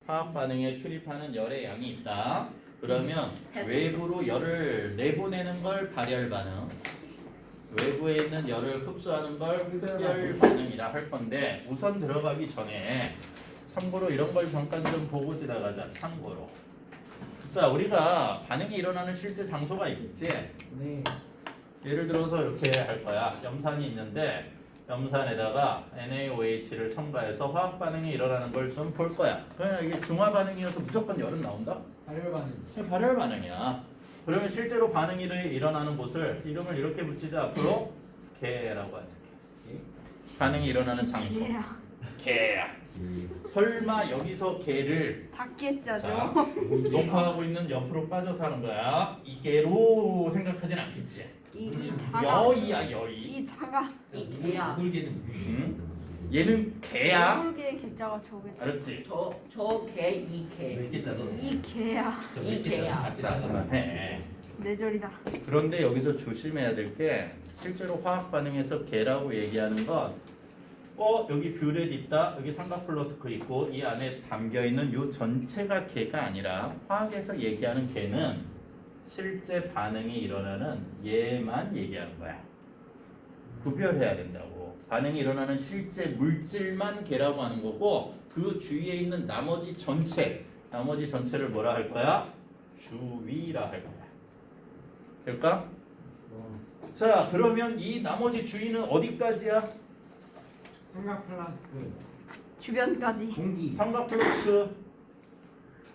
화학 반응에 출입하는 열의 양이 있다. 그러면 외부로 열을 내보내는 걸 발열 반응, 외부에 있는 열을 흡수하는 걸 흡열 반응이라 할 건데 우선 들어가기 전에 참고로 이런 걸 잠깐 좀 보고 지나가자. 참고로. 자, 우리가 반응이 일어나는 실제 장소가 있겠지? 네. 예를 들어서 이렇게 할 거야. 염산이 있는데 염산에다가 NaOH를 첨가해서 화학 반응이 일어나는 걸 좀 볼 거야. 그냥 이게 중화 반응이어서 무조건 열은 나온다? 발열 반응. 발열 반응이야. 그러면 실제로 반응이 일어나는 곳을 이름을 이렇게 붙이자. 앞으로 개라고 하자. 반응이 일어나는 장소. 개야. 설마 여기서 개를 자, 닭개짜죠. 녹화하고 있는 옆으로 빠져서 하는 거야. 이개로 생각하진 않겠지. 이 다가 여이야 여이. 이 다가 이 개야. 얘는 개야. 꿀개의 개자가 저게 알았지? 저 개, 이 개. 이 개야. 이 개야. 자, 그만해. 뇌절이다. 그런데 여기서 조심해야 될 게 실제로 화학 반응에서 개라고 얘기하는 건 여기 뷰렛 있다. 여기 삼각 플러스크 있고 이 안에 담겨 있는 요 전체가 개가 아니라 화학에서 얘기하는 개는 실제 반응이 일어나는 얘만 얘기하는 거야. 구별해야 된다고. 반응이 일어나는 실제 물질만 개라고 하는 거고 그 주위에 있는 나머지 전체를 뭐라 할 거야? 주위라 할 거야. 될까? 자, 그러면 이 나머지 주위는 어디까지야? 삼각 플라스크. 주변까지. 공기. 삼각 플러스크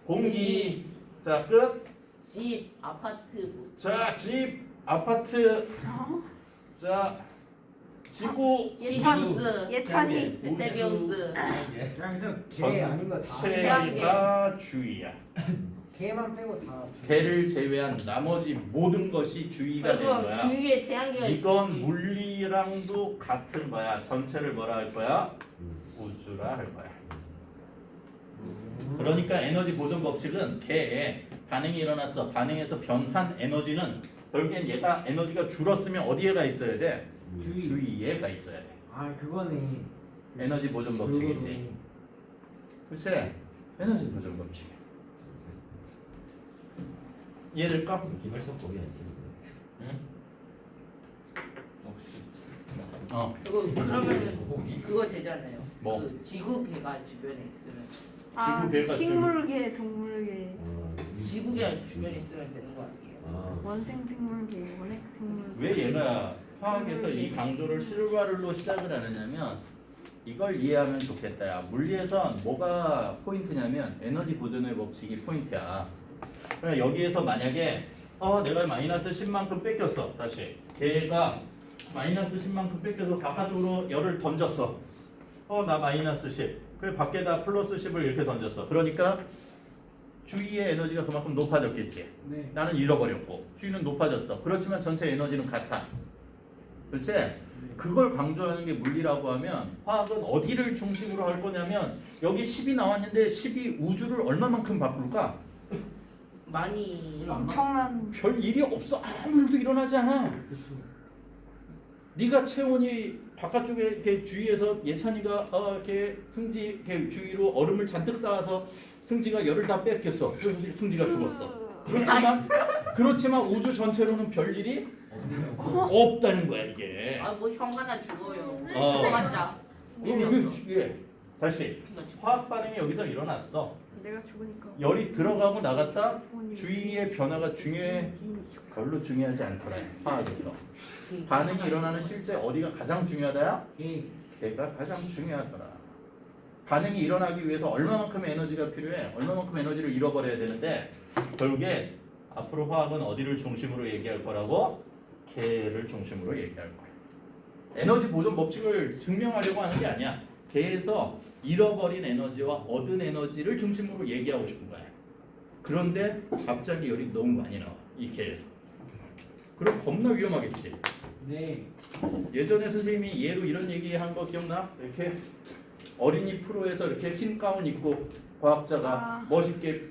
공기. 자, 끝. 집, 아파트. 자, 집, 아파트. 자, 지구, 시리우스. 예찬이. 베테비우스. 그냥 개 아닌 거 다. 전체가 주위야. 개만 빼고 다. 개를 제외한 나머지 모든 것이 주위가 된 그리고 거야. 주위에 태양계가 이건 있지. 물리랑도 같은 거야. 전체를 뭐라 할 거야? 우주라 할 거야. 그러니까 에너지 보존 법칙은 개에 반응이 일어났어. 반응에서 변한 에너지는 결국엔 얘가 에너지가 줄었으면 어디에가 있어야 돼? 주위에가 있어야 돼. 아 그거네. 에너지 보존 법칙이지. 그치? 에너지 보존 법칙. 이해될까? 응? 그러면 그거 되잖아요. 뭐? 그 지구계가 주변에 있으면 지구개가 식물계, 동물계, 지구계가 주변에 있으면 되는 거 아니에요? 원생 생물계, 원핵 생물계. 왜 얘가 화학에서 이 강조를 실바를로 시작을 하느냐면 이걸 이해하면 좋겠다. 야, 물리에선 뭐가 포인트냐면 에너지 보존의 법칙이 포인트야. 그러니까 여기에서 만약에 내가 마이너스 10만큼 뺏겼어. 다시 얘가 마이너스 10만큼 뺏겨서 바깥쪽으로 열을 던졌어. 나 마이너스 10. 그래 밖에다 플러스 10을 이렇게 던졌어. 그러니까 주위의 에너지가 그만큼 높아졌겠지. 네. 나는 잃어버렸고 주위는 높아졌어. 그렇지만 전체 에너지는 같아. 그렇지? 그걸 강조하는 게 물리라고 하면 화학은 어디를 중심으로 할 거냐면 여기 10이 나왔는데 10이 우주를 얼마만큼 바꿀까? 많이 엄청난. 별 일이 없어. 아무 일도 일어나지 않아. 네가 체온이 바깥쪽에 이렇게 주위에서 예찬이가 이렇게 승지 이렇게 주위로 얼음을 잔뜩 쌓아서 승지가 열을 다 뺏겼어. 그래서 승지가 죽었어. 그렇지만 우주 전체로는 별 일이 없다는 거야 이게. 뭐 형 하나 죽어요. 어. 죽어봤자 이게 다시 화학 반응이 여기서 일어났어. 내가 죽으니까. 열이 들어가고 나갔다. 주위의 변화가 중요해. 지인이죠. 별로 중요하지 않더라. 화학에서 반응이 일어나는 실제 어디가 가장 중요하다야? 개. 걔가 가장 중요하더라. 반응이 일어나기 위해서 얼마만큼의 에너지가 필요해? 얼마만큼 에너지를 잃어버려야 되는데 결국에 앞으로 화학은 어디를 중심으로 얘기할 거라고? 개를 중심으로 얘기할 거야. 에너지 보존 법칙을 증명하려고 하는 게 아니야. 개에서 잃어버린 에너지와 얻은 에너지를 중심으로 얘기하고 싶은 거야. 그런데 갑자기 열이 너무 많이 나와. 이 개에서. 그럼 겁나 위험하겠지. 네. 예전에 선생님이 얘로 이런 얘기한 거 기억나? 이렇게 어린이 프로에서 이렇게 흰 가운 입고 과학자가 멋있게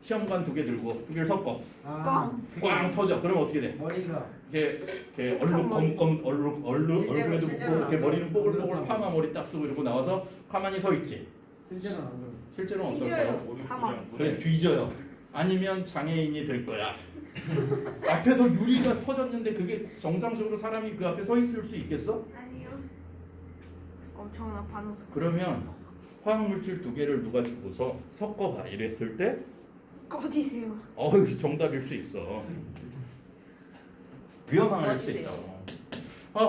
시험관 2개 들고 2개를 섞어 꽝 터져. 그러면 어떻게 돼? 머리가. 이렇게 얼룩에도 묻고 이렇게 머리는 뽀글뽀글 파마 머리 딱 쓰고 이러고 나와서 가만히 서 있지. 실제로는 안 그래요. 실제로는 뒤져요. 어떨까요? 사망. 그래 뒤져요. 아니면 장애인이 될 거야. 앞에서 유리가 터졌는데 그게 정상적으로 사람이 그 앞에 서 있을 수 있겠어? 아니요. 엄청난 반응속. 그러면 화학물질 두 개를 누가 주고서 섞어봐 이랬을 때 꺼지세요. 정답일 수 있어. 위험할 수 꺼지세요. 있다고.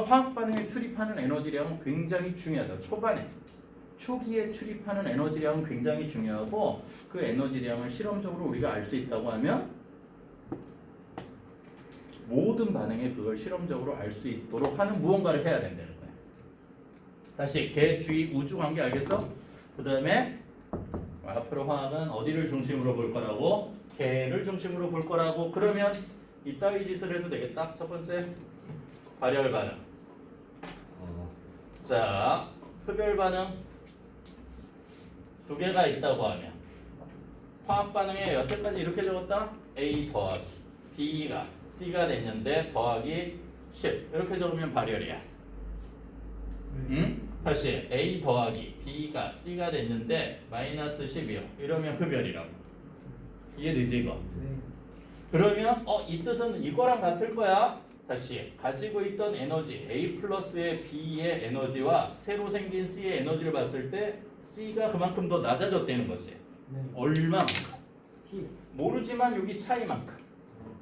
화학 반응에 출입하는 에너지량은 굉장히 중요하다. 초반에 초기에 출입하는 에너지량은 굉장히 중요하고 그 에너지량을 실험적으로 우리가 알 수 있다고 하면 모든 반응에 그걸 실험적으로 알 수 있도록 하는 무언가를 해야 된다는 거야. 다시 개, 주의, 우주 관계 알겠어? 그 다음에 앞으로 화학은 어디를 중심으로 볼 거라고? 개를 중심으로 볼 거라고. 그러면 이따위 짓을 해도 되겠다. 첫 번째 발열 반응. 자, 흡열 반응 두 개가 있다고 하면 화학 반응에 여태까지 이렇게 적었다. A 더하기 B가 C가 됐는데 더하기 10 이렇게 적으면 발열이야. 응? 다시 A 더하기 B가 C가 됐는데 마이너스 10이요. 이러면 흡열이라고. 이해되지 이거? 네. 그러면 이 뜻은 이거랑 같을 거야. 다시 가지고 있던 에너지 A 플러스의 B의 에너지와 새로 생긴 C의 에너지를 봤을 때 C가 그만큼 더 낮아졌다는 거지. 네. 얼마만큼? 10. 모르지만 여기 차이만큼.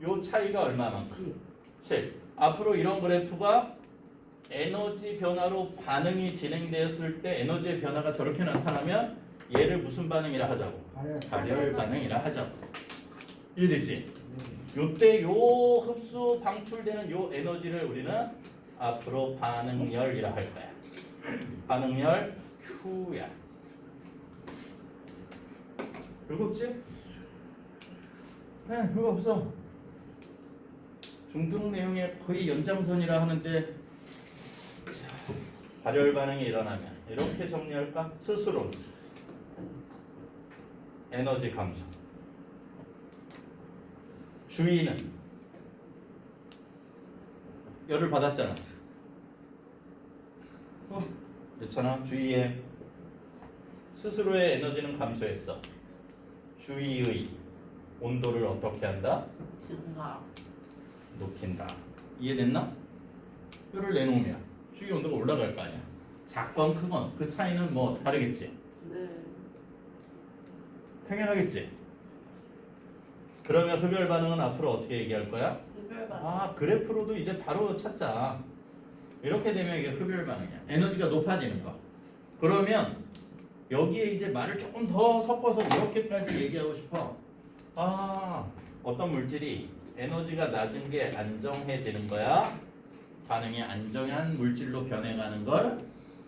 요 차이가 얼마만큼? 10. 7. 앞으로 이런 그래프가 에너지 변화로 반응이 진행되었을 때 에너지의 변화가 저렇게 나타나면 얘를 무슨 반응이라 하자고? 발열. 발열 반응이라 하자고. 이해되지? 네. 요때 요 흡수 방출되는 요 에너지를 우리는 앞으로 반응열이라 할 거야. 반응열 Q야. 별거 없지? 네, 별거 없어. 중등 내용의 거의 연장선이라 하는데 자, 발열 반응이 일어나면 이렇게 정리할까? 스스로 에너지 감소. 주의는 열을 받았잖아. 그렇잖아. 주의해. 스스로의 에너지는 감소했어. 주의의 온도를 어떻게 한다? 증가. 높인다. 이해됐나? 뼈를 내놓으면 주의 온도가 올라갈 거 아니야. 작건 크건 그 차이는 뭐 다르겠지. 네. 당연하겠지. 그러면 흡열 반응은 앞으로 어떻게 얘기할 거야? 흡열 반응. 그래프로도 이제 바로 찾자. 이렇게 되면 이게 흡열 반응이야. 에너지가 높아지는 거. 그러면 여기에 이제 말을 조금 더 섞어서 이렇게까지 얘기하고 싶어. 어떤 물질이 에너지가 낮은 게 안정해지는 거야. 반응이 안정한 물질로 변해가는 걸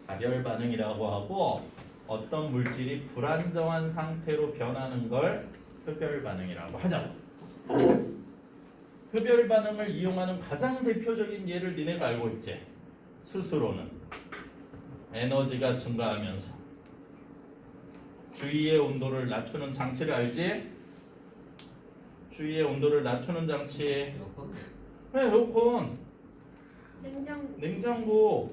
발열 반응이라고 하고, 어떤 물질이 불안정한 상태로 변하는 걸 흡열 반응이라고 하자고. 흡열 반응을 이용하는 가장 대표적인 예를 니네가 알고 있지? 스스로는 에너지가 증가하면서 주위의 온도를 낮추는 장치를 알지? 주위의 온도를 낮추는 장치. 에어컨, 냉장고,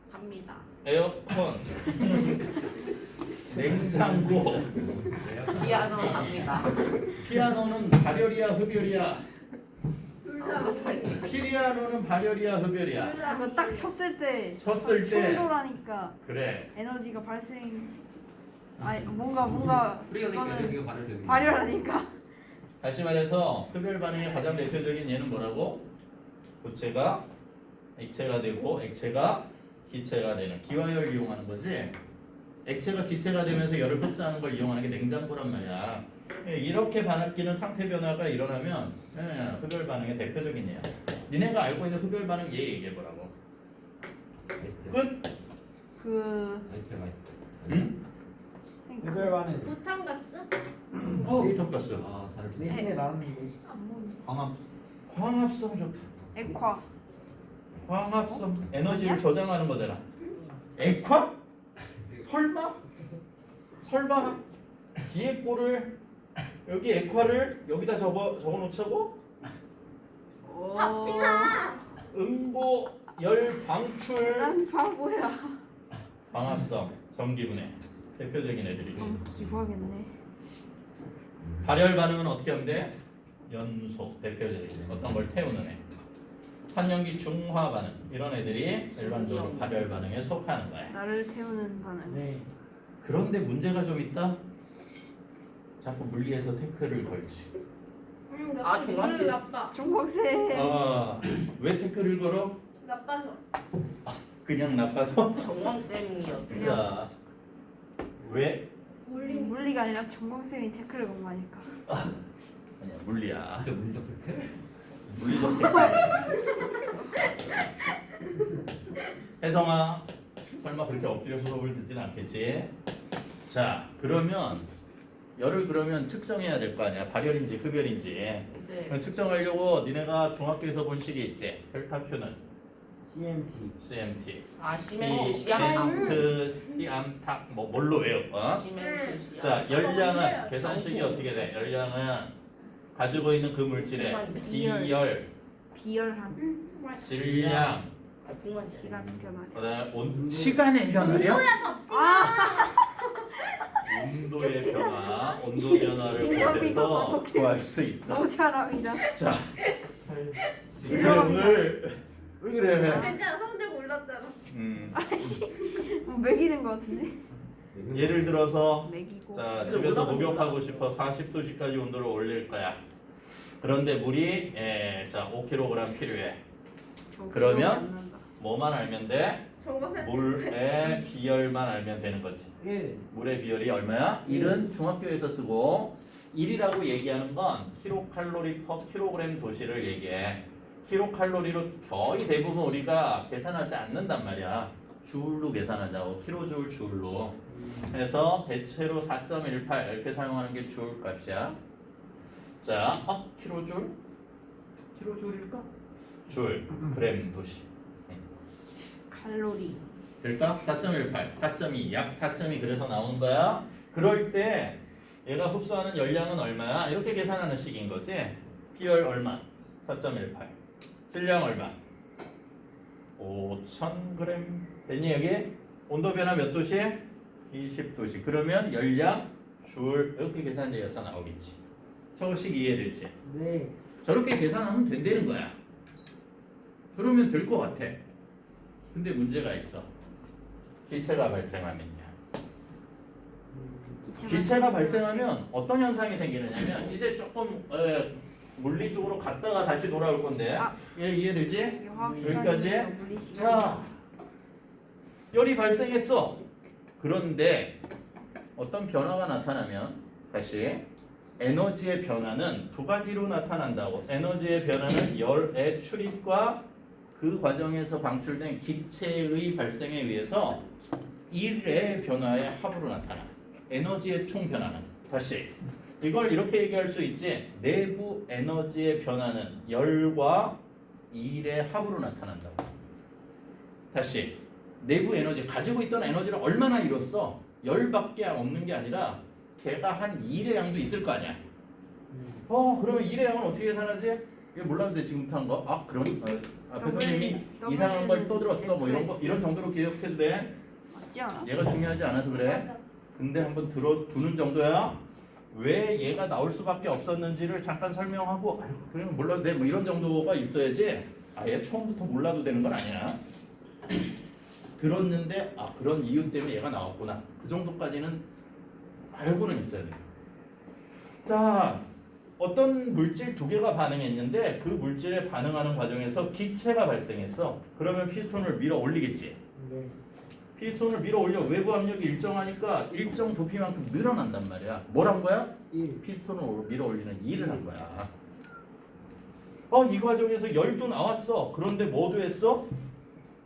삽니다. 에어컨, 냉장고. 피아노 삽니다. 피아노는 발열이야 흡열이야? 아무것도 피아노는 발열이야 흡열이야? 이거 딱 쳤을 때 쳤을 때. 충돌하니까 그래. 에너지가 발생. 아니 뭔가 우리가 그러니까 이거는 에너지가 발열되는 발열하니까. 다시 말해서 흡열 반응의 가장 대표적인 예는 뭐라고? 고체가 액체가 되고 액체가 기체가 되는 기화열을 이용하는 거지. 액체가 기체가 되면서 열을 흡수하는 걸 이용하는 게 냉장고란 말이야. 이렇게 바뀌는 상태 변화가 일어나면 흡열 반응의 대표적인 예야. 니네가 알고 있는 흡열 반응 예 얘기해 보라고. 끝. 응? 흡열 반응. 부탄가스? 데이터가스. 아 다를 내신에 나왔는데. 광합성 좋다. 액화. 광합성 에너지를 아니야? 저장하는 거잖아. 액화? 설마 뒤에 꼴을 여기 액화를 여기다 적어놓자고? 응고 열 방출. 난 바보야. 광합성 전기분해. 대표적인 애들이지. 너무 기구하겠네. 발열 반응은 어떻게 하면 돼? 연속 대표적이지. 어떤 걸 태우는 애. 환연기 중화 반응 이런 애들이 일반적으로 발열 반응에 속하는 거야. 나를 태우는 반응. 네. 그런데 문제가 좀 있다. 자꾸 물리에서 태클을 걸지. 아, 종합 나빠. 중국생. 왜 태클을 걸어? 나빠서. 그냥 나빠서? 정광쌤이었어요. 자, 왜? 물리가 아니라 중국생이 태클을 건 거니까. 아니야, 물리야. 진짜 물리적 태클. 물리적 태클. 혜성아, 설마 그렇게 엎드려 수업을 듣진 않겠지? 자, 그러면 열을 그러면 측정해야 될 거 아니야. 발열인지 흡열인지. 네. 그럼 측정하려고 니네가 중학교에서 본 식이 있지. 델타 Q는 CMT. CMT, 아, 시멘트 시암. 시멘트, 시암탁 뭐 뭘로 외워? 시멘트 시암. 자, 열량은 몰라요. 계산식이 어떻게 돼? 열량은 가지고 있는 그 물질의 비열. 비열, 비열한 질량, 풍만 시간 변화량. 그다음에 시간의 변화요? 온도의 변화, 온도 변화를 인간비가 포함해서 어떻게- 구할 수 있어. 모자랍니다. 자, 죄송합니다. 오늘 왜 그래? 괜찮아. 손 들고 올랐잖아. 뭐 매기는 거 같은데? 예를 들어서 매기고. 자, 집에서 목욕하고 싶어 40도씨까지 온도를 올릴 거야. 그런데 물이 자 5kg 필요해. 저 그러면? 기억이 안 난다. 뭐만 알면 돼? 저것을 물의 비열만 알면 되는 거지. 1. 물의 비열이 얼마야? 1은 중학교에서 쓰고 1이라고 얘기하는 건 킬로칼로리 퍼 킬로그램 도시를 얘기해. 킬로칼로리로 거의 대부분 우리가 계산하지 않는단 말이야. 줄로 계산하자고. 킬로줄 줄로. 해서 대체로 4.18 이렇게 사용하는 게 줄 값이야. 자, 킬로줄? 킬로줄일까? 줄, 그램 도시. 칼로리. 될까? 4.18, 4.2, 약 4.2 그래서 나오는 거야. 그럴 때 얘가 흡수하는 열량은 얼마야? 이렇게 계산하는 식인 거지. 비열 얼마? 4.18. 질량 얼마? 5,000g. 됐니 여기? 온도 변화 몇 도시? 20도시. 그러면 열량 줄 이렇게 계산되어서 나오겠지. 저식 이해되지? 네. 저렇게 계산하면 된다는 거야. 그러면 될 것 같아. 근데 문제가 있어. 기체가 발생하면요. 기체가 발생하면 어떤 현상이 생기느냐면 이제 조금 물리 쪽으로 갔다가 다시 돌아올 건데 아. 얘 이해되지? 이게 화학 여기까지? 시간이니까 물리 시간. 자, 열이 발생했어. 그런데 어떤 변화가 나타나면 다시 에너지의 변화는 두 가지로 나타난다고. 에너지의 변화는 열의 출입과 그 과정에서 방출된 기체의 발생에 의해서 일의 변화의 합으로 나타나. 에너지의 총 변화는 다시 이걸 이렇게 얘기할 수 있지. 내부 에너지의 변화는 열과 일의 합으로 나타난다고. 다시 내부 에너지 가지고 있던 에너지를 얼마나 잃었어? 열밖에 없는 게 아니라 걔가 한 일의 양도 있을 거 아니야. 그러면 일의 양은 어떻게 계산하지? 이거 몰랐는데 지금부터 한 거. 아 그럼 앞에 선생님이 이상한 걸 떠들었어. 뭐 이런 거 이런 정도로 기억해도 돼. 맞지 않아? 얘가 중요하지 않아서 그래. 근데 한번 들어두는 정도야. 왜 얘가 나올 수밖에 없었는지를 잠깐 설명하고 아유 그러면 몰라도 돼. 뭐 이런 정도가 있어야지. 아예 처음부터 몰라도 되는 건 아니야. 들었는데 아 그런 이유 때문에 얘가 나왔구나. 그 정도까지는 알고는 있어야 돼. 자, 어떤 물질 두 개가 반응했는데 그 물질에 반응하는 과정에서 기체가 발생했어. 그러면 피스톤을 밀어 올리겠지. 네. 피스톤을 밀어 올려. 외부 압력이 일정하니까 일정 부피만큼 늘어난단 말이야. 뭘 한 거야? 1. 피스톤을 밀어 올리는 일을 한 거야. 이 과정에서 열도 나왔어. 그런데 뭐도 했어?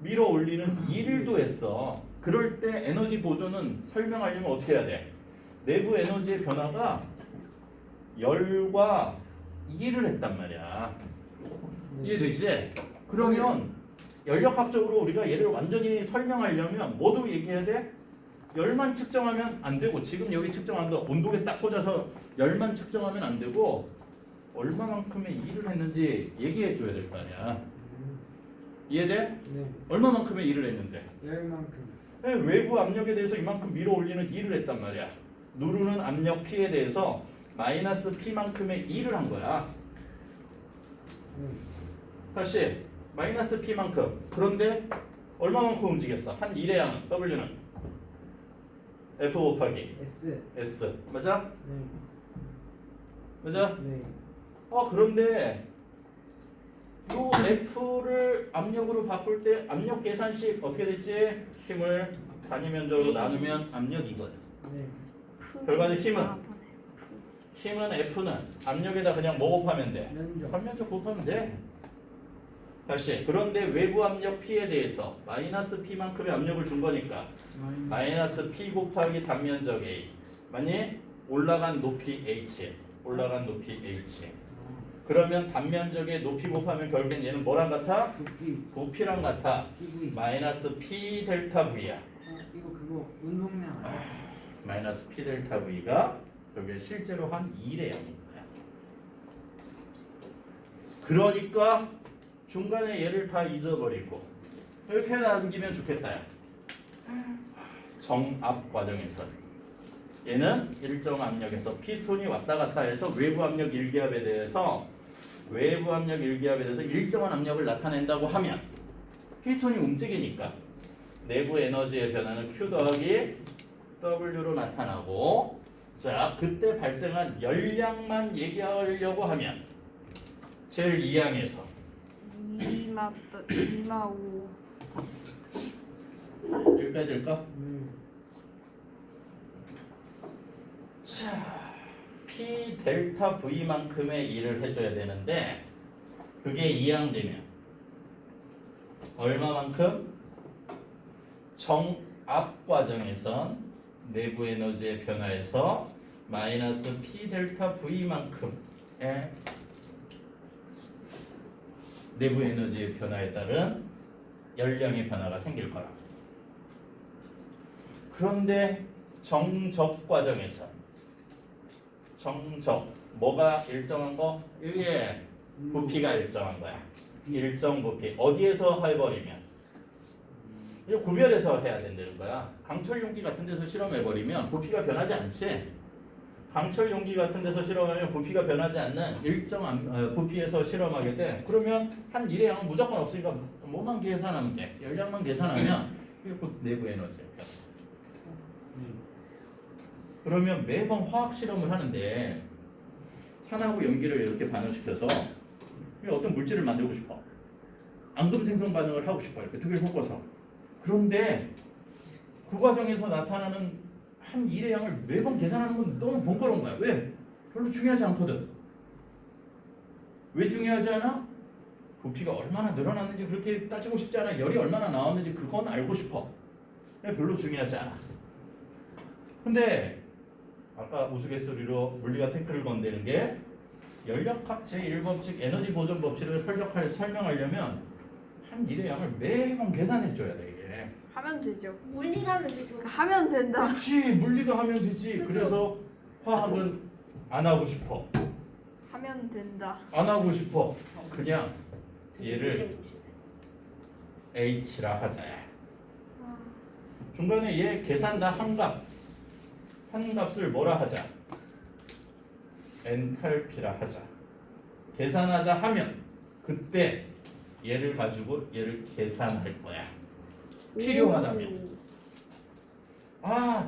밀어 올리는 일도 했어. 그럴 때 에너지 보존은 설명하려면 어떻게 해야 돼? 내부 에너지의 변화가 열과 일을 했단 말이야. 이해되지? 그러면 연력학적으로 우리가 얘를 완전히 설명하려면 뭐도 얘기해야 돼? 열만 측정하면 안 되고 지금 여기 측정한 거 온도계 딱 꽂아서 열만 측정하면 안 되고 얼마만큼의 일을 했는지 얘기해 줘야 될 거 아니야. 이해돼? 네. 얼마만큼의 일을 했는데? 열만큼. 외부 압력에 대해서 이만큼 밀어 올리는 일을 했단 말이야. 누르는 압력 P에 대해서 마이너스 P만큼의 일을 한 거야. 다시 마이너스 P만큼. 그런데 얼마만큼 움직였어? 한 일의 양은 W는 F 곱하기 S. S. 맞아? 네. 맞아? 네. 그런데 요 F를 압력으로 바꿀 때 압력 계산식 어떻게 됐지? 힘을 단위 면적으로 나누면 압력이거든. 네. 결과적 힘은? 아, 힘은 F는 압력에다 그냥 뭐 곱하면 돼? 면적. 단면적 곱하면 돼. 다시 그런데 외부 압력 P에 대해서 마이너스 P만큼의 압력을 준 거니까 마이너스 P 곱하기 단면적 A 만약 올라간 높이 H 올라간 높이 H 그러면 단면적의 높이 곱하면 결국엔 얘는 뭐랑 같아? 부피. 부피랑 같아. PV. 마이너스 P 델타 V야. 이거 그거 운동량 아니야? 마이너스 P 델타 V가 결국엔 실제로 한 1의 양인 거야. 그러니까 중간에 얘를 다 잊어버리고 이렇게 남기면 좋겠다. 정압 과정에서 얘는 일정 압력에서 피톤이 왔다 갔다 해서 외부 압력 일기압에 대해서 일정한 압력을 나타낸다고 하면 피톤이 움직이니까 내부 에너지의 변화는 Q 더하기 W로 나타나고 자 그때 발생한 열량만 얘기하려고 하면 제일 2항에서 2마5 여기까지 될까? 자, P 델타 V만큼의 일을 해줘야 되는데 그게 이항되면 얼마만큼? 정압 과정에선 내부 에너지의 변화에서 마이너스 P 델타 V만큼의 내부 에너지의 변화에 따른 열량의 변화가 생길 거라. 그런데 정적 과정에서 뭐가 일정한 거? 이게 부피가 일정한 거야. 일정 부피 어디에서 해버리면 이거 구별해서 해야 된다는 거야. 강철 용기 같은 데서 실험해버리면 부피가 변하지 않지. 강철 용기 같은 데서 실험하면 부피가 변하지 않는 일정한 부피에서 실험하게 돼. 그러면 한 일의 양은 무조건 없으니까 뭐만 계산하면 돼. 열량만 계산하면 이게 곧 내부 에너지야. 그러면 매번 화학 실험을 하는데 산하고 염기를 이렇게 반응시켜서 어떤 물질을 만들고 싶어. 앙금 생성 반응을 하고 싶어. 이렇게 두 개를 섞어서. 그런데 그 과정에서 나타나는 한 일의 양을 매번 계산하는 건 너무 번거로운 거야. 왜? 별로 중요하지 않거든. 왜 중요하지 않아? 부피가 얼마나 늘어났는지 그렇게 따지고 싶지 않아. 열이 얼마나 나왔는지 그건 알고 싶어. 별로 중요하지 않아. 근데 아까 우스갯소리로 물리가 태클을 건드는 게 연력학 제1법칙 에너지 보존 법칙을 설명하려면 한 일의 양을 매번 계산해 줘야 돼 이게. 하면 되죠. 물리가 하면 되죠. 하면 된다. 그렇지 물리가 하면 되지. 그래서 화학은 안 하고 싶어. 하면 된다. 안 하고 싶어. 그냥 얘를 H라 하자. 중간에 얘 계산 다 한 값을 뭐라 하자? 엔탈피라 하자. 계산하자 하면 그때 얘를 가지고 얘를 계산할 거야. 필요하다면.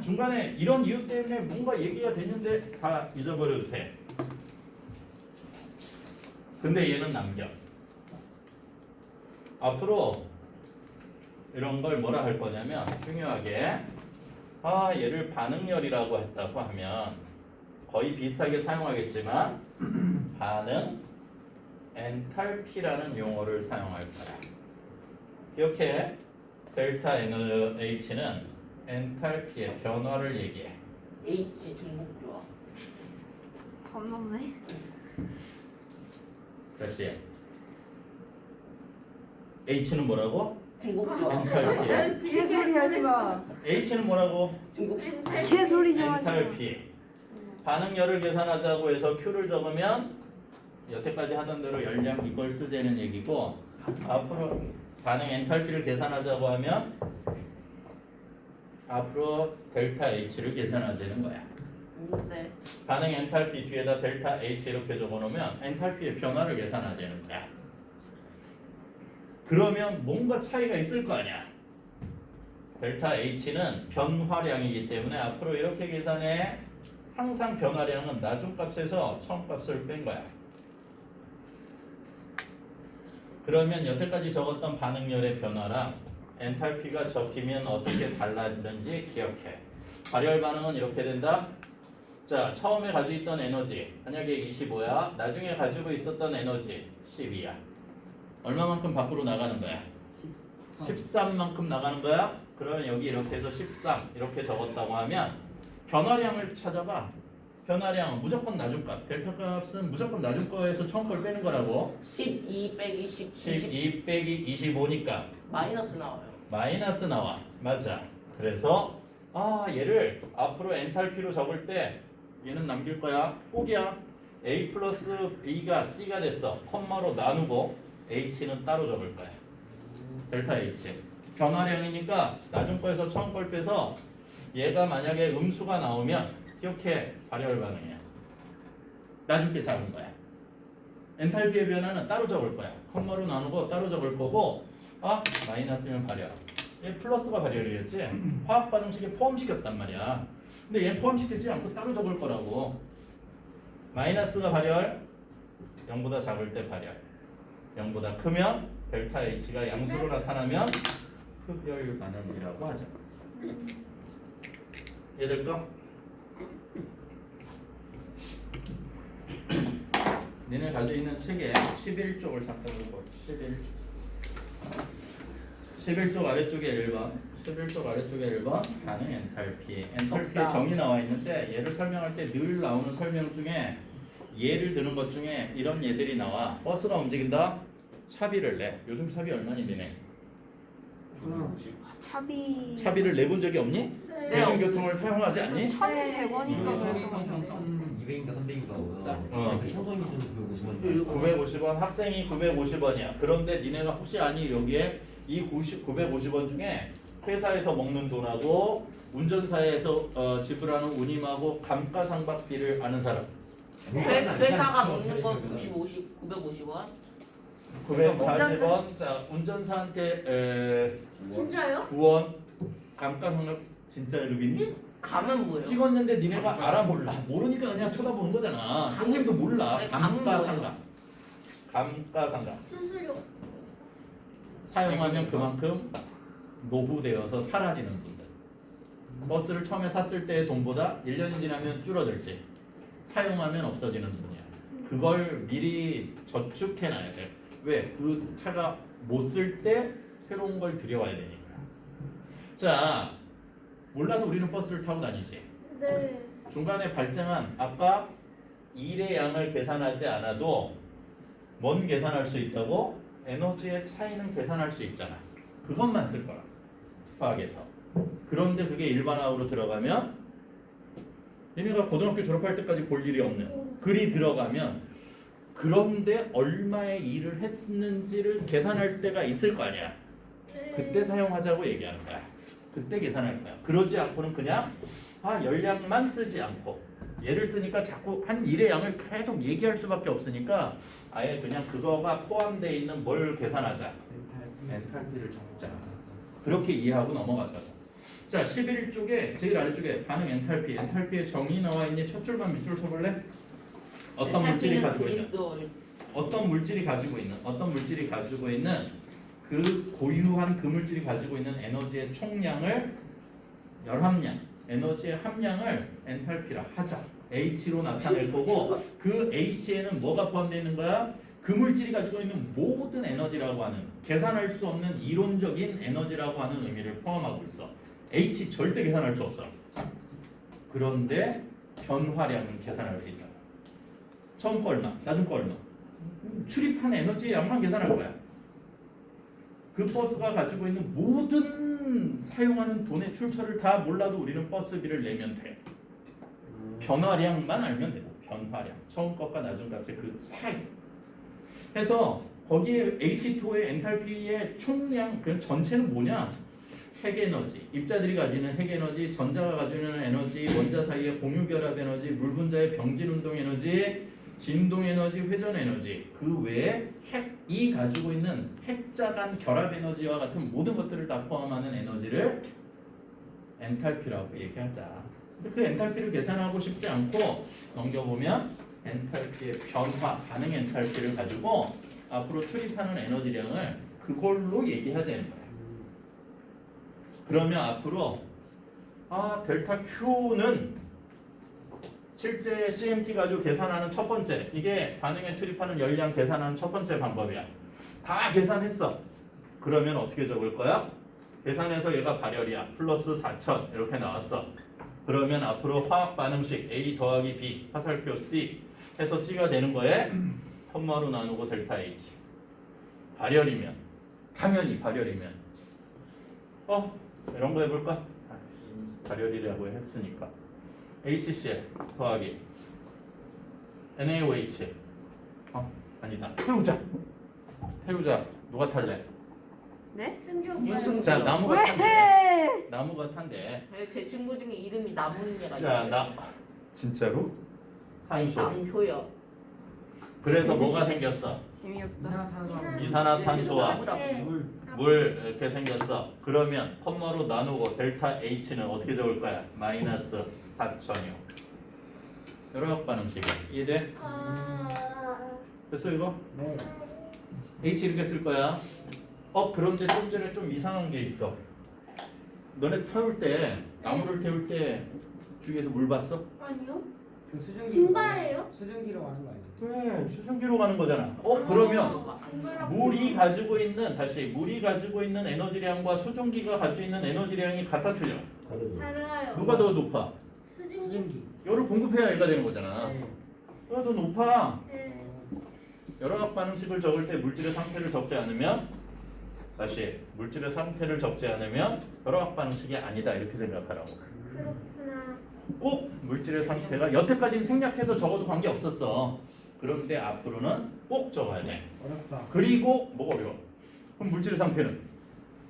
중간에 이런 이유 때문에 뭔가 얘기가 됐는데 다 잊어버려도 돼. 근데 얘는 남겨. 앞으로 이런 걸 뭐라 할 거냐면 중요하게 얘를 반응열이라고 했다고 하면 거의 비슷하게 사용하겠지만 반응 엔탈피라는 용어를 사용할 거야. 기억해. 델타 H는 엔탈피의 변화를 얘기해. H 중국교와 선 넘네. 다시 H는 뭐라고? 중국교와 엔탈피. 개소리 하지 마. H는 뭐라고? 중국 개소리 좀 하지 마. 엔탈피. 반응열을 계산하자고 해서 Q를 적으면 여태까지 하던 대로 열량 이걸 쓰자는 얘기고 앞으로 반응 엔탈피를 계산하자고 하면 앞으로 델타 H를 계산하자는 거야. 네. 반응 엔탈피 뒤에다 델타 H 이렇게 적어놓으면 엔탈피의 변화를 계산하자는 거야. 그러면 뭔가 차이가 있을 거 아니야. 델타 H는 변화량이기 때문에 앞으로 이렇게 계산해. 항상 변화량은 나중값에서 처음값을 뺀 거야. 그러면 여태까지 적었던 반응열의 변화랑 엔탈피가 적히면 어떻게 달라지는지 기억해. 발열 반응은 이렇게 된다. 자, 처음에 가지고 있던 에너지 만약에 25야. 나중에 가지고 있었던 에너지 12야. 얼마만큼 밖으로 나가는 거야? 13만큼 나가는 거야? 그러면 여기 이렇게 해서 13 이렇게 적었다고 하면 변화량을 찾아봐. 변화량은 무조건 나중값. 델타 값은 무조건 나중거에서 처음 걸 빼는 거라고. 12 빼기 10, 12 빼기 25니까 마이너스 나와요. 마이너스 나와. 맞아. 그래서 얘를 앞으로 엔탈피로 적을 때 얘는 남길 거야. 포기야. A 플러스 B가 C가 됐어. 컴마로 나누고 H는 따로 적을 거야. 델타 H. 변화량이니까 나중 거에서 처음 걸 빼서 얘가 만약에 음수가 나오면 이렇게 발열 반응이야. 나중 게 작은 거야. 엔탈피의 변화는 따로 적을 거야. 컴마로 나누고 따로 적을 거고 마이너스면 발열. 얘 플러스가 발열이었지. 화학 반응식에 포함시켰단 말이야. 근데 얘 포함시키지 않고 따로 적을 거라고. 마이너스가 발열, 0보다 작을 때 발열, 0보다 크면 델타 H가 양수로 나타나면 흡열 반응이라고 하죠. 얘들 거? 니네 가지고 있는 책에 11쪽을 잠깐 보고 11쪽 아래쪽에 1번 11쪽 아래쪽에 1번 반응 엔탈피 엔탈피의 정의 나와 있는데 얘를 설명할 때 늘 나오는 설명 중에 예를 드는 것 중에 이런 예들이 나와. 버스가 움직인다. 차비를 내. 요즘 차비 얼마니 니네? 차비 차비를 내본 적이 없니? 네. 대중교통을 사용하지 않니? 1,100원인가 네. 그랬던 200인가 300인가 청소년 좀 950원 학생이 950원이야. 그런데 니네가 혹시 아니 여기에 이 950원 중에 회사에서 먹는 돈하고 운전사에서 지불하는 운임하고 감가상각비를 아는 사람? 회사가 먹는 거 950원? 940원. 자, 운전사한테 진짜요? 9원 감가상각 진짜 이러겠니? 감은 뭐예요? 찍었는데 니네가 알아 몰라? 모르니까 그냥 쳐다보는 거잖아. 선생님도 몰라. 아니, 감은 감가상각. 감가상각. 수수료. 사용하면 그만큼 노후되어서 사라지는 분들. 버스를 처음에 샀을 때의 돈보다 1년이 지나면 줄어들지. 사용하면 없어지는 분이야. 그걸 미리 저축해놔야 돼. 왜? 그 차가 못 쓸 때 새로운 걸 들여와야 되니까. 자, 몰라도 우리는 버스를 타고 다니지. 네. 중간에 발생한 아까 일의 양을 계산하지 않아도 뭔 계산할 수 있다고? 에너지의 차이는 계산할 수 있잖아. 그것만 쓸 거라. 과학에서. 그런데 그게 일반화로 들어가면 얘네가 고등학교 졸업할 때까지 볼 일이 없는 글이 들어가면 그런데 얼마의 일을 했는지를 계산할 때가 있을 거 아니야. 그때 사용하자고 얘기하는 거야. 그때 계산할 거야. 그러지 않고는 그냥 열량만 쓰지 않고 얘를 쓰니까 자꾸 한 일의 양을 계속 얘기할 수밖에 없으니까 아예 그냥 그거가 포함되어 있는 뭘 계산하자. 엔탈피를 적자. 그렇게 이해하고 넘어가자. 자, 11쪽에 제일 아래쪽에 반응 엔탈피. 엔탈피의 정의 나와 있니? 첫 줄만 밑줄 쳐볼래? 어떤 물질이 가지고 있는? 어떤 물질이 가지고 있는 그 고유한 그 물질이 가지고 있는 에너지의 총량을 열함량, 에너지의 함량을 엔탈피라 하자. H로 나타낼 거고 그 H에는 뭐가 포함되어 있는 거야? 그 물질이 가지고 있는 모든 에너지라고 하는 계산할 수 없는 이론적인 에너지라고 하는 의미를 포함하고 있어. H 절대 계산할 수 없어. 그런데 변화량은 계산할 수 있다. 처음 거 얼마, 나중 거 얼마. 출입한 에너지의 양만 계산할 거야. 그 버스가 가지고 있는 모든 사용하는 돈의 출처를 다 몰라도 우리는 버스비를 내면 돼. 변화량만 알면 되고 변화량. 처음 것과 나중 값의 그 차이. 해서 거기에 H2의 엔탈피의 총량 그 전체는 뭐냐? 핵에너지, 입자들이 가지는 핵에너지, 전자가 가지는 에너지, 원자 사이의 공유결합 에너지, 물 분자의 병진운동 에너지, 진동에너지, 회전에너지, 그 외에 핵이 가지고 있는 핵자 간 결합 에너지와 같은 모든 것들을 다 포함하는 에너지를 엔탈피라고 얘기하자. 근데 그 엔탈피를 계산하고 싶지 않고 넘겨보면 엔탈피의 변화, 반응 엔탈피를 가지고 앞으로 출입하는 에너지량을 그걸로 얘기하자는 거야. 그러면 앞으로 델타 Q는 실제 CMT 가지고 계산하는 첫 번째, 이게 반응에 출입하는 열량 계산하는 첫 번째 방법이야. 다 계산했어. 그러면 어떻게 적을 거야? 계산해서 얘가 발열이야. 플러스 4,000 이렇게 나왔어. 그러면 앞으로 화학 반응식 A 더하기 B 화살표 C 해서 C가 되는 거에 콤마로 나누고 델타 H. 발열이면 당연히 발열이면 이런 거 해볼까? 발열이라고 했으니까 HCl 더하기 NaOH 아니다 태우자 누가 탈래? 네? 승주 자 유승자. 나무가 탄대 왜? 나무가 탄대 제 친구 중에 이름이 남은 애가 자 있어요. 나 진짜로? 산소 남효요. 그래서 뭐가 생겼어? 재미없다. 이산화탄소. 이산화탄소와 네. 물 이렇게 생겼어. 그러면 콤마로 나누고 델타 H는 어떻게 적을 거야? 마이너스 4,000이요. 여러 학 반응식이야. 이해돼? 됐어 이거? 네. H 이렇게 쓸 거야. 그런데 좀 전에 좀 이상한 게 있어. 너네 태울 때 나무를 태울 때 주위에서 물 봤어? 아니요. 그 수증기. 증발해요? 수증기로 가는 거 아니에요? 그래 수증기로 가는 거잖아. 그러면 증발하고. 물이 가지고 있는 에너지량과 수증기가 가지고 있는 에너지량이 같아 틀려. 달라요. 누가 더 높아? 수증기. 수증기. 열을 공급해야 얘가 되는 거잖아. 네. 누가 더 높아? 네. 여러각 반응식을 적을 때 물질의 상태를 적지 않으면 다시 물질의 상태를 적지 않으면 여러각 반응식이 아니다 이렇게 생각하라고. 그렇구나. 꼭 물질의 상태가 여태까지는 생략해서 적어도 관계 없었어. 그런데 앞으로는 꼭 적어야 돼. 어렵다. 그리고 뭐가 어려워? 그럼 물질의 상태는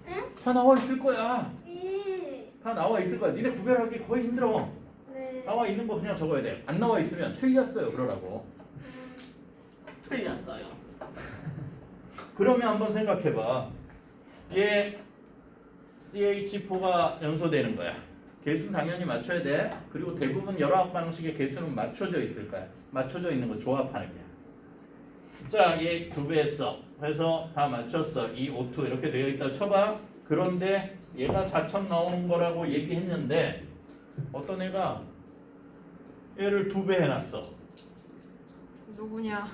네? 다 나와 있을 거야. 예. 다 나와 있을 거야. 니네 구별하기 거의 힘들어. 네. 나와 있는 거 그냥 적어야 돼. 안 나와 있으면 틀렸어요 그러라고. 틀렸어요. 그러면 한번 생각해봐. 얘 CH4가 연소되는 거야. 개수는 당연히 맞춰야 돼. 그리고 대부분 여러학 반응식의 개수는 맞춰져 있을 거야. 맞춰져 있는 거 조합하는 거야. 자, 얘 2배 했어. 그래서 다 맞췄어. 이 O2 이렇게 되어 있다 쳐봐. 그런데 얘가 4,000 나오는 거라고 얘기했는데 어떤 애가 얘를 2배 해놨어. 누구냐?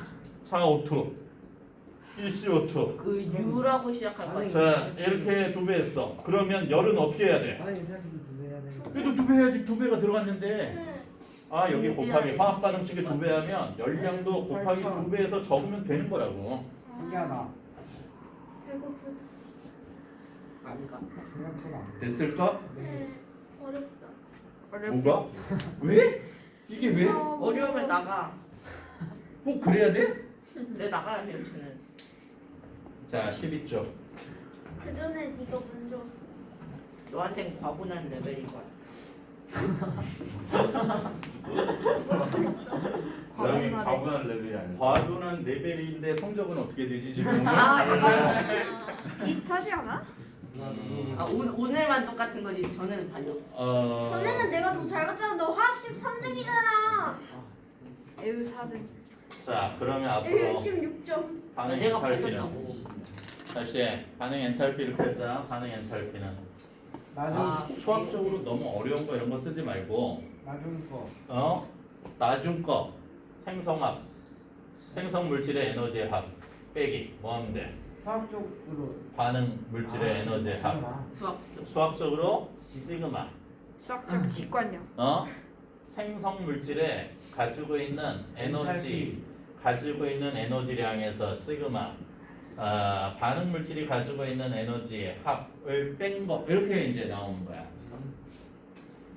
4O2 1CO2 그 U라고 시작할 거 아니에요. 자 이렇게 2배 했어. 그러면 열은 어떻게 해야 돼? 아니 생각해도 두배해야 되는 거. 그래도 2배 해야지. 2배가 들어갔는데 네. 여기 곱하기 화학 반응식에 2배 하면 열량도 곱하기 2배에서 적으면 되는 거라고. 신기하다. 배고프다. 아닌가? 생각보다 안 돼. 됐을까? 네. 어렵다. 뭐가? 왜? 이게 왜? 어려우면 나가. 꼭 그래야 돼? 내 나가야 돼요 쟤는. 자 12조. 그 전에 네가 먼저. 너한텐 과분한 레벨인 거야. 과분하네. 레벨이 아니야. 과도는 레벨인데 성적은 어떻게 되지 지금? 잠깐만. 비슷하지 않아? 오늘만 똑같은 거지. 저는 달렸어. 전에는 내가 더 잘 갔잖아. 너 화학 13등이잖아. 에휴 4등. 자 그러면 에휴 앞으로 16점. 반응 내가 엔탈피는 발렸다고. 다시 반응 엔탈피를 펴자. 반응 엔탈피는 나중 수학적으로 너무 어려운 거 이런 거 쓰지 말고 나중 거. 나중 거 생성합 생성 물질의 에너지 합 빼기 뭐 하면 돼? 수학적으로. 반응 물질의 에너지 합 수학적. 수학적으로 시그마 수학적 직관력. 생성 물질에 가지고 있는 에너지 가지고 있는 에너지량에서 시그마 반응 물질이 가지고 있는 에너지의 합을 뺀 거 이렇게 이제 나오는 거야.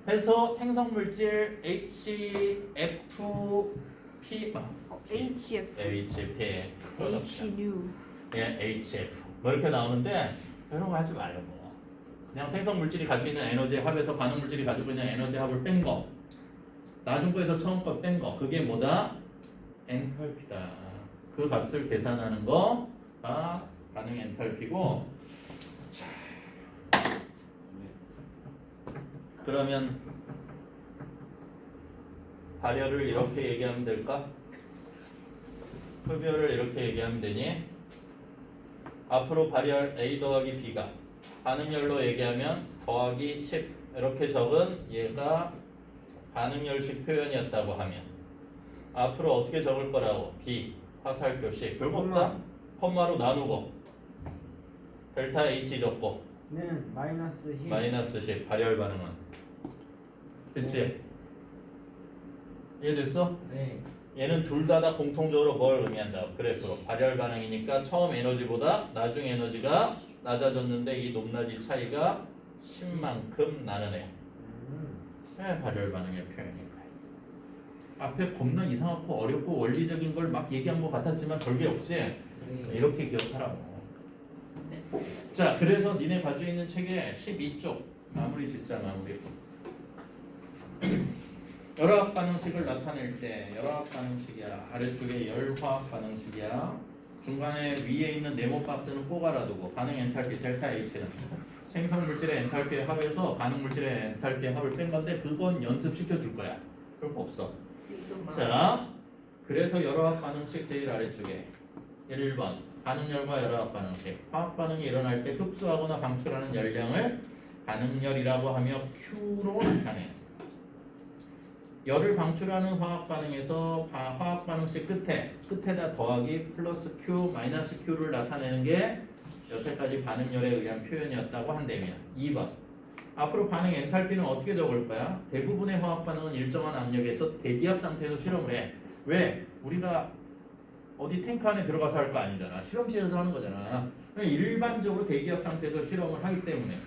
해서 생성 물질 HFP HF. HP HNU. HF 뭐 이렇게 나오는데 이런 거 하지 말고 그냥 생성 물질이 가지고 있는 에너지의 합에서 반응 물질이 가지고 있는 에너지 합을 뺀 거. 나중 거에서 처음 거 뺀 거. 그게 뭐다? 엔탈피다. 그 값을 계산하는 거가 반응 엔탈피고. 자, 그러면 발열을 이렇게 얘기하면 될까? 흡열을 이렇게 얘기하면 되니? 앞으로 발열 A 더하기 B가 반응열로 얘기하면 더하기 10 이렇게 적은 얘가 반응열식 표현이었다고 하면 앞으로 어떻게 적을 거라고? B 화살표식 별거 없다. 콤마로 나누고 델타 H 적고 는 마이너스 10. 마이너스 10 발열 반응은 됐지? 이해됐어? 네. 얘는 둘 다 공통적으로 뭘 의미한다? 그래프로 발열 반응이니까 처음 에너지보다 나중 에너지가 낮아졌는데 이 높낮이 차이가 10만큼 나는 애. 발열 반응의 표현인 거야. 앞에 겁나 이상하고 어렵고 원리적인 걸 막 얘기한 것 같았지만 별게 없지? 네. 이렇게 기억하라고. 자, 그래서 니네 가지고 있는 책에 12쪽 마무리 짓자 마무리. 열화학 반응식을 나타낼 때 열화학 반응식이야. 아래쪽에 열화학 반응식이야. 중간에 위에 있는 네모 박스는 꼭 알아두고 반응 엔탈피 델타 H는 생성 물질의 엔탈피의 합에서 반응 물질의 엔탈피의 합을 뺀 건데 그건 연습시켜 줄 거야. 별거 없어. 자, 그래서 열화학 반응식 제일 아래쪽에 1번 반응열과 열화학 반응식. 화학 반응이 일어날 때 흡수하거나 방출하는 열량을 반응열이라고 하며 Q로 나타내. 열을 방출하는 화학 반응에서 화학 반응식 끝에다 더하기 플러스 Q 마이너스 Q를 나타내는 게 여태까지 반응열에 의한 표현이었다고 한다면 2번 앞으로 반응 엔탈피는 어떻게 적을 거야? 대부분의 화학 반응은 일정한 압력에서 대기압 상태에서 실험을 해. 왜? 우리가 어디 탱크 안에 들어가서 할 거 아니잖아. 실험실에서 하는 거잖아. 일반적으로 대기압 상태에서 실험을 하기 때문에.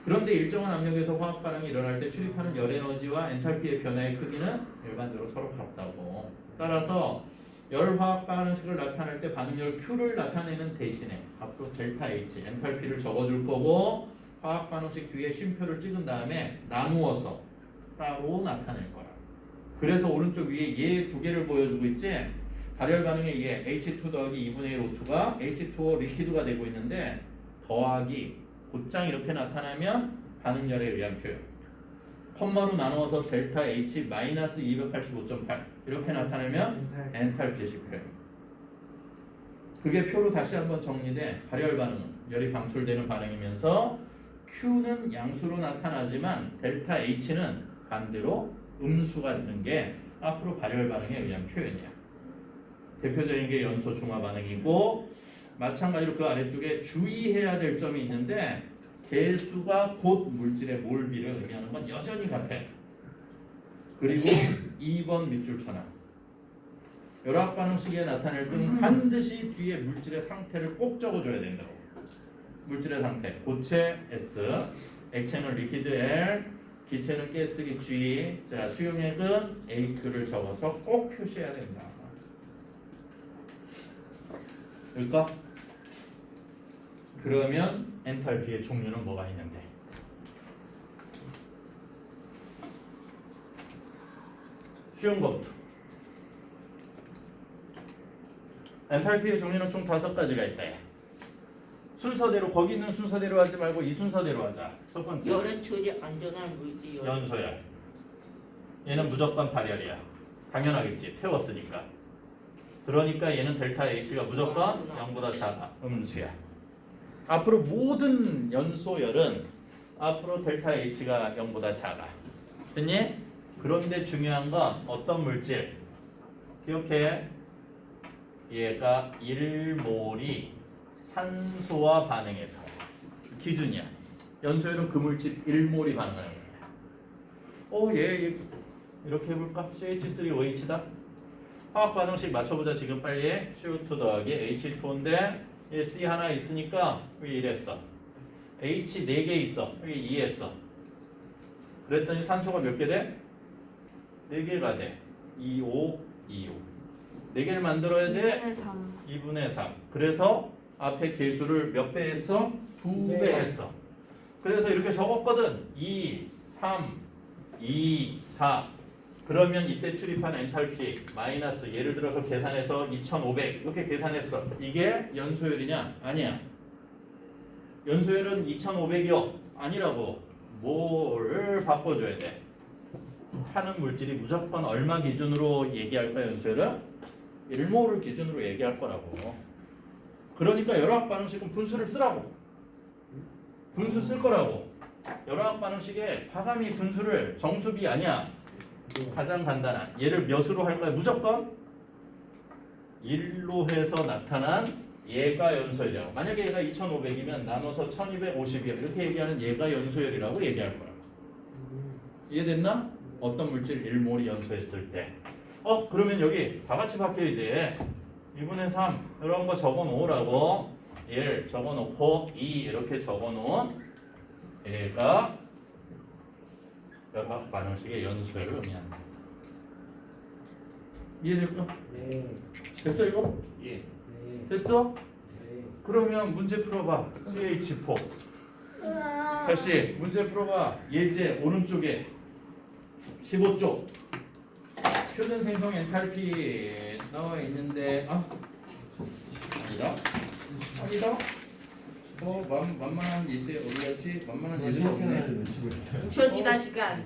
그런데 일정한 압력에서 화학 반응이 일어날 때 출입하는 열 에너지와 엔탈피의 변화의 크기는 일반적으로 서로 같다고. 따라서 열 화학 반응식을 나타낼 때 반응열 Q를 나타내는 대신에 앞으로 델타 H 엔탈피를 적어줄 거고 화학 반응식 뒤에 쉼표를 찍은 다음에 나누어서 따로 나타낼 거라. 그래서 오른쪽 위에 얘 두 개를 보여주고 있지. 발열 반응에 얘 H2 더하기 2분의 1 O2가 H2O 리퀴드가 되고 있는데 더하기 곧장 이렇게 나타나면 반응열에 의한 표현. 콤마로 나누어서 델타 H 마이너스 285.8 이렇게 나타내면 엔탈피식 표현. 그게 표로 다시 한번 정리돼. 발열 반응은 열이 방출되는 반응이면서 Q는 양수로 나타나지만 델타 H는 반대로 음수가 되는 게 앞으로 발열 반응에 의한 표현이야. 대표적인 게 연소 중화 반응이고 마찬가지로 그 아래쪽에 주의해야 될 점이 있는데 개수가 곧 물질의 몰비를 의미하는 건 여전히 같아. 그리고 2번 밑줄 쳐놔. 열화학 반응식에 나타낼 때는 반드시 뒤에 물질의 상태를 꼭 적어줘야 된다고. 물질의 상태 고체 S, 액체는 리퀴드 L, 기체는 가스기 G. 자, 수용액은 AQ를 적어서 꼭 표시해야 된다. 될까? 그러면 엔탈피의 종류는 뭐가 있는데? 쉬운 것부터. 엔탈피의 종류는 총 5가지가 있다. 순서대로 거기 있는 순서대로 하지 말고 이 순서대로 하자. 첫 번째 열에 처리 안전한 물질 연소열. 얘는 무조건 발열이야. 당연하겠지. 태웠으니까. 그러니까 얘는 델타 H가 무조건 0보다 작아. 음수야. 앞으로 모든 연소열은 앞으로 델타 H가 0보다 작아. 됐니? 그런데 중요한 건 어떤 물질? 기억해. 얘가 1몰이 산소와 반응해서 기준이야. 연소열은 그 물질 1몰이 반응하는 거야. 얘 이렇게 해볼까? CH3OH다. 화학 반응식 맞춰보자. 지금 빨리. CO2 더하기 H2인데 얘 C 하나 있으니까 여기 이랬어. H 4개 있어. 여기 2 했어. 그랬더니 산소가 몇 개 돼? 4개가 돼. 2, 5, 2, 5. 4개를 만들어야 돼. 2분의 3. 2분의 3. 그래서 앞에 개수를 몇 배 했어? 2배 했어. 그래서 이렇게 적었거든. 2, 3, 2, 4. 그러면 이때 출입한 엔탈피 마이너스 예를 들어서 계산해서 2500 이렇게 계산했어. 이게 연소율이냐? 아니야. 연소율은 2500이요. 아니라고. 뭐를 바꿔줘야 돼? 하는 물질이 무조건 얼마 기준으로 얘기할 거야 연소율은? 1몰을 기준으로 얘기할 거라고. 그러니까 열화학 반응식은 분수를 쓰라고. 분수 쓸 거라고. 열화학 반응식에 과감히 분수를 정수비 아니야. 가장 간단한 얘를 몇으로 할 거야? 무조건 1로 해서 나타난 얘가 연소율이라고. 만약에 얘가 2500이면 나눠서 1250이야. 이렇게 얘기하는 얘가 연소율이라고 얘기할 거라고. 이해됐나? 어떤 물질 1몰이 연소했을 때. 그러면 여기 다 같이 바뀌어야지. 2분의 3 이런 거 적어 놓으라고. 1 적어 놓고 2 이렇게 적어 놓은 얘가 열화학 반응식의 연소율을 의미한다. 이해될까? 네. 됐어 이거? 예. 네. 됐어? 네. 그러면 문제 풀어봐. CH4 다시 문제 풀어봐. 예제 오른쪽에 15쪽 표준 생성 엔탈피 나와 있는데 아니다. 만만한 예제 어디였지? 만만한 예제가 없네. 시간을 외치고 있어요. 부셔지다 시간.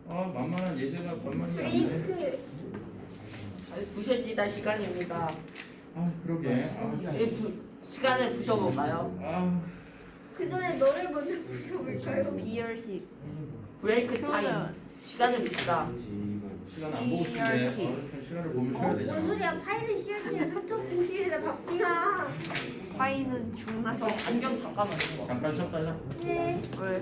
만만한 예제가 반만이 안 돼. 브레이크. 부셔지다 시간입니다. 그러게. 시간을 부셔볼까요? 그 전에 너를 먼저 부셔볼까요? 비열식. 브레이크 타임. 표현. 시간을 붓다. 시간 안 보고 싶은데 시간을 보면 쉬어야 뭔 되잖아. 소리야? 파일을 씌워지는 3.0K이라 박지가. 파이는 중나 안경 잠깐만. 잠깐 쉬었다 자. 네. 왜?